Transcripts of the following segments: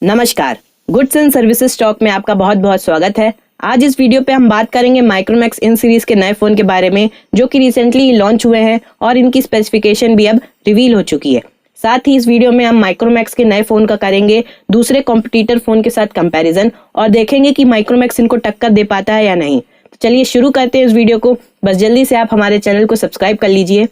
नमस्कार, goods and services stock में आपका बहुत बहुत स्वागत है। आज इस वीडियो पे हम बात करेंगे माइक्रोमैक्स इन सीरीज के नए फोन के बारे में जो कि रिसेंटली लॉन्च हुए हैं और इनकी स्पेसिफिकेशन भी अब रिवील हो चुकी है। साथ ही इस वीडियो में हम माइक्रोमैक्स के नए फोन का करेंगे दूसरे कॉम्पिटिटर फोन के साथ कंपैरिजन और देखेंगे कि माइक्रोमैक्स इनको टक्कर दे पाता है या नहीं। तो चलिए शुरू करते हैं इस वीडियो को। बस जल्दी से आप हमारे चैनल को सब्सक्राइब कर लीजिए।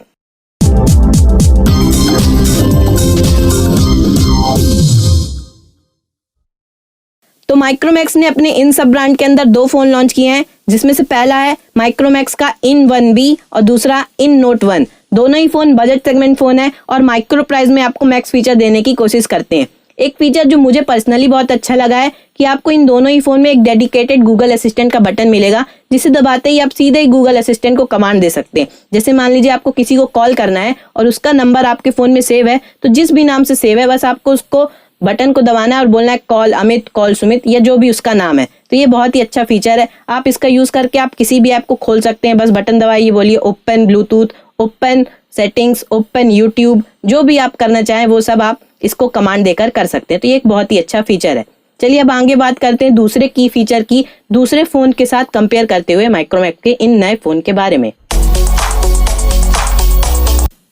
तो माइक्रोमैक्स ने अपने इन सब ब्रांड के अंदर दो फोन लॉन्च किए हैं, जिसमें से पहला है माइक्रोमैक्स का इन 1B और दूसरा इन नोट 1। दोनों ही फोन बजट सेगमेंट फोन है और माइक्रो प्राइस में आपको मैक्स फीचर देने की कोशिश करते हैं। एक फीचर जो मुझे पर्सनली बहुत अच्छा लगा है कि आपको इन दोनों ही फोन में एक डेडिकेटेड गूगल असिस्टेंट का बटन मिलेगा, जिसे दबाते ही आप सीधे ही गूगल असिस्टेंट को कमांड दे सकते हैं। जैसे मान लीजिए आपको किसी को कॉल करना है और उसका नंबर आपके फोन में सेव है, तो जिस भी नाम से सेव है बस आपको उसको बटन को दबाना है और बोलना है कॉल अमित, कॉल सुमित या जो भी उसका नाम है। तो ये बहुत ही अच्छा फीचर है। आप इसका यूज करके आप किसी भी ऐप को खोल सकते हैं। बस बटन दबाइए, बोलिए open Bluetooth, open settings, open YouTube, जो भी आप करना चाहें वो सब आप इसको कमांड देकर कर सकते हैं। तो ये एक बहुत ही अच्छा फीचर है। चलिए अब आगे बात करते हैं दूसरे की फीचर की, दूसरे फोन के साथ कंपेयर करते हुए माइक्रोमैक्स के इन नए फोन के बारे में।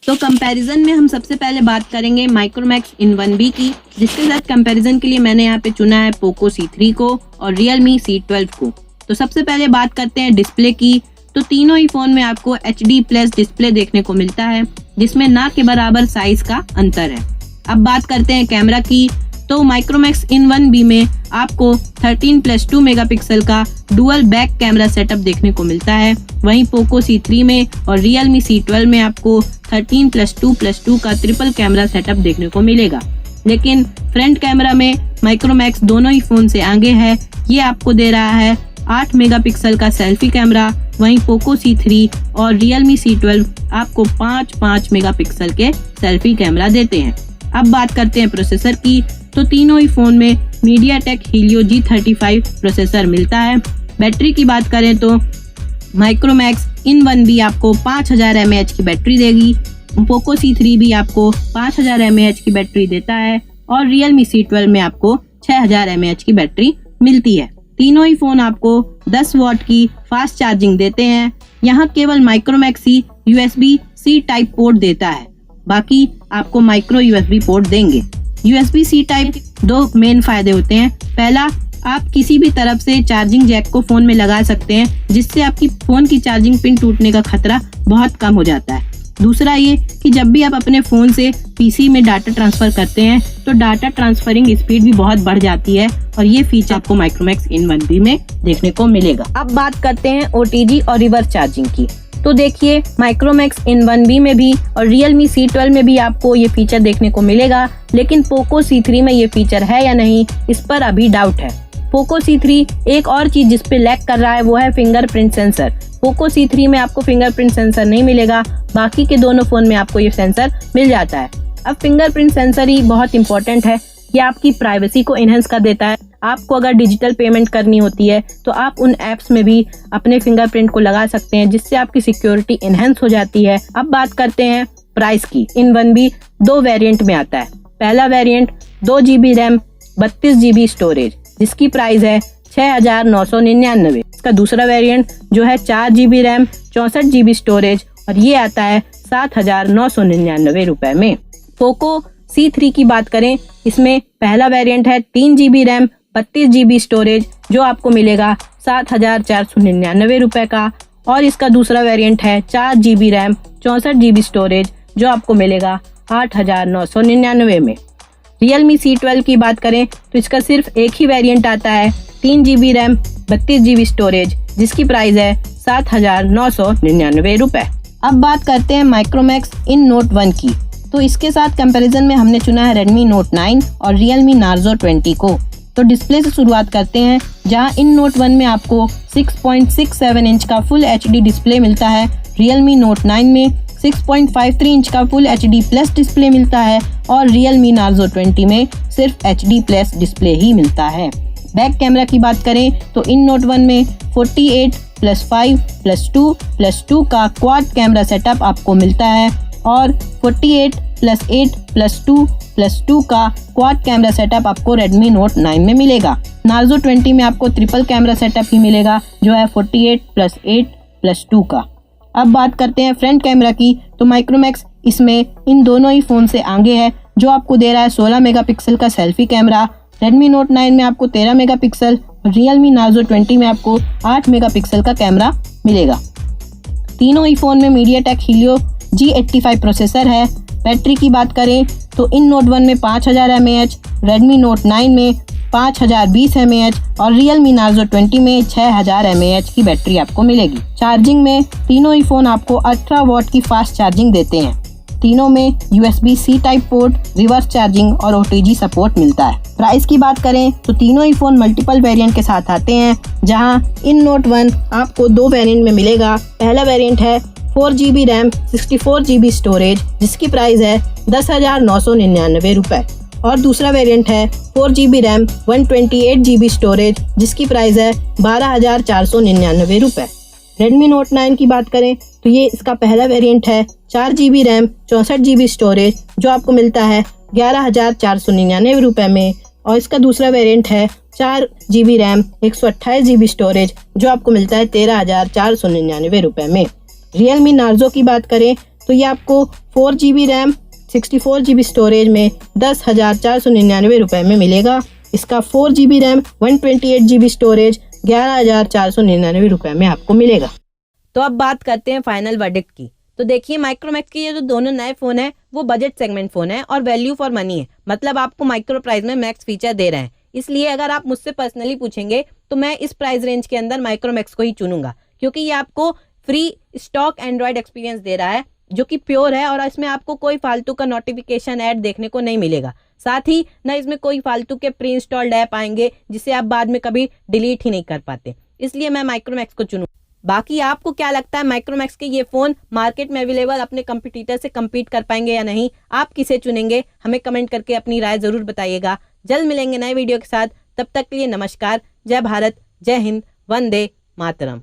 तो कंपैरिजन में हम सबसे पहले बात करेंगे माइक्रोमैक्स इन 1B की, जिसके साथ कंपैरिजन के लिए मैंने यहाँ पे चुना है पोको C3 को और Realme C12 को। तो सबसे पहले बात करते हैं डिस्प्ले की। तो तीनों ही फोन में आपको HD+ डिस्प्ले देखने को मिलता है, जिसमें ना के बराबर साइज का अंतर है। अब बात करते हैं कैमरा की। तो माइक्रोमैक्स इन 1B में आपको 13+2 मेगापिक्सल का डुअल बैक कैमरा सेटअप देखने को मिलता है। वहीं पोको C3 में और Realme C12 में आपको 13+2+2 का ट्रिपल कैमरा सेटअप देखने को मिलेगा। लेकिन फ्रंट कैमरा में माइक्रोमैक्स दोनों ही फोन से आगे है। ये आपको दे रहा है 8 मेगापिक्सल का सेल्फी कैमरा। वहीं पोको C3 और Realme C12 आपको 5 मेगापिक्सल के सेल्फी कैमरा देते हैं। अब बात करते हैं प्रोसेसर की। तो तीनों ही फोन में MediaTek Helio G35 प्रोसेसर मिलता है। बैटरी की बात करें तो माइक्रोमैक्स इन 1B आपको 5000 mAh की बैटरी देगी। पोको C3 भी आपको 5000 mAh की बैटरी देता है और Realme C12 में आपको 6000 mAh की बैटरी मिलती है। तीनों ही फोन आपको 10 वॉट की फास्ट चार्जिंग देते हैं। यहाँ केवल माइक्रोमैक्स ही USB-C टाइप पोर्ट देता है, बाकी आपको माइक्रो USB पोर्ट देंगे। USB-C टाइप दो मेन फायदे होते हैं। पहला, आप किसी भी तरफ से चार्जिंग जैक को फोन में लगा सकते हैं, जिससे आपकी फोन की चार्जिंग पिन टूटने का खतरा बहुत कम हो जाता है। दूसरा ये कि जब भी आप अपने फोन से PC में डाटा ट्रांसफर करते हैं तो डाटा ट्रांसफरिंग स्पीड भी बहुत बढ़ जाती है और ये फीचर आपको माइक्रोमैक्स इन 1B में देखने को मिलेगा। अब बात करते हैं OTG और रिवर्स चार्जिंग की। तो देखिए माइक्रोमैक्स इन 1B में भी और Realme C12 में भी आपको ये फीचर देखने को मिलेगा, लेकिन पोको C3 में ये फीचर है या नहीं, इस पर अभी डाउट है। पोको C3 एक और चीज जिस पे लैग कर रहा है वो है फिंगरप्रिंट सेंसर। पोको C3 में आपको फिंगरप्रिंट सेंसर नहीं मिलेगा, बाकी के दोनों फोन में आपको ये सेंसर मिल जाता है। अब फिंगरप्रिंट सेंसर ही बहुत इंपॉर्टेंट है, ये आपकी प्राइवेसी को एनहेंस कर देता है। आपको अगर डिजिटल पेमेंट करनी होती है तो आप उन एप्स में भी अपने फिंगरप्रिंट को लगा सकते हैं, जिससे आपकी सिक्योरिटी एनहेंस हो जाती है। अब बात करते हैं प्राइस की। इन 1B दो वेरिएंट में आता है। पहला variant 2GB RAM 32GB storage, जिसकी प्राइस है 6999। इसका दूसरा वेरिएंट जो है 4GB रैम 64GB स्टोरेज और ये आता है 7999 रुपए में। पोको C3 की बात करें, इसमें पहला वेरिएंट है 3GB रैम 32GB स्टोरेज, जो आपको मिलेगा 7499 रुपए का, और इसका दूसरा वेरिएंट है 4GB रैम 64GB स्टोरेज, जो आपको मिलेगा 8999 में। Realme C12 की बात करें तो इसका सिर्फ एक ही वेरिएंट आता है 3GB रैम 32GB स्टोरेज, जिसकी प्राइस है 7999 रुपए। अब बात करते हैं माइक्रोमैक्स इन नोट 1 की। तो इसके साथ कंपैरिजन में हमने चुना है Redmi Note 9 और Realme Narzo 20 को। तो डिस्प्ले से शुरुआत करते हैं, जहां इन Note 1 में आपको 6.67 इंच का फुल HD डिस्प्ले मिलता है। Realme Note 9 में 6.53 इंच का फुल HD+ डिस्प्ले मिलता है और Realme Narzo 20 में सिर्फ HD+ डिस्प्ले ही मिलता है। बैक कैमरा की बात करें तो इन Note 1 में 48+5+2+2 का क्वाड कैमरा सेटअप आपको मिलता है और 48+8+2+2 का क्वाड कैमरा सेटअप आपको Redmi Note 9 में मिलेगा। Narzo 20 में आपको ट्रिपल कैमरा सेटअप ही मिलेगा जो है 48+8+2 का। अब बात करते हैं फ्रंट कैमरा की, तो माइक्रोमैक्स इसमें इन दोनों ही फ़ोन से आगे है, जो आपको दे रहा है 16 मेगापिक्सल का सेल्फी कैमरा। Redmi Note 9 में आपको 13 मेगापिक्सल और Realme Narzo 20 में आपको 8 मेगापिक्सल का कैमरा मिलेगा। तीनों ही फ़ोन में MediaTek Helio G85 प्रोसेसर है। बैटरी की बात करें तो इन Note 1 में 5000 mAh, Redmi Note 9 में 5020 mAh और Realme Narzo 20 में 6000 mAh की बैटरी आपको मिलेगी। चार्जिंग में तीनों ही फ़ोन आपको 18 वॉट की फास्ट चार्जिंग देते हैं। तीनों में USB-C type port, reverse charging और OTG सपोर्ट मिलता है। प्राइस की बात करें तो तीनों ही फ़ोन मल्टीपल वेरिएंट के साथ आते हैं, जहां इन Note 1 आपको 2 वेरिएंट में मिलेगा। पहला वेरिएंट है 4GB रैम 64GB स्टोरेज, जिसकी प्राइस है 10,999 रुपये, और दूसरा वेरिएंट है 4GB रैम 128GB स्टोरेज, जिसकी प्राइस है 12,499 रुपये। Redmi Note 9 की बात करें तो ये इसका पहला वेरिएंट है 4GB रैम 64GB स्टोरेज, जो आपको मिलता है 11,499 रुपये में, और इसका दूसरा वेरिएंट है 4GB रैम 128GB स्टोरेज, जो आपको मिलता है 13,499 रुपये में। Realme Narzo की बात करें तो ये आपको 4GB रैम 64GB स्टोरेज में 10,499 रुपये में मिलेगा। इसका 4GB रैम 128GB स्टोरेज 11,499 रुपये में आपको मिलेगा। तो अब बात करते हैं फाइनल वर्डिक्ट की। तो देखिए, माइक्रोमैक्स के ये जो दोनों नए फ़ोन हैं वो बजट सेगमेंट फ़ोन है और वैल्यू फॉर मनी है, मतलब आपको माइक्रो प्राइस में मैक्स फीचर दे रहे हैं। इसलिए अगर आप मुझसे पर्सनली पूछेंगे तो मैं इस प्राइस रेंज के अंदर माइक्रोमैक्स को ही चुनूंगा, क्योंकि ये आपको फ्री स्टॉक एंड्रॉयड एक्सपीरियंस दे रहा है जो कि प्योर है, और इसमें आपको कोई फालतू का नोटिफिकेशन ऐड देखने को नहीं मिलेगा। साथ ही ना इसमें कोई फालतू के प्री इंस्टॉल्ड ऐप आएंगे जिसे आप बाद में कभी डिलीट ही नहीं कर पाते। इसलिए मैं माइक्रोमैक्स को चुनूँ। बाकी आपको क्या लगता है, माइक्रोमैक्स के ये फ़ोन मार्केट में अवेलेबल अपने कंपटीटर से कम्पीट कर पाएंगे या नहीं? आप किसे चुनेंगे? हमें कमेंट करके अपनी राय ज़रूर बताइएगा। जल्द मिलेंगे नए वीडियो के साथ, तब तक के लिए नमस्कार। जय भारत, जय हिंद, वंदे मातरम।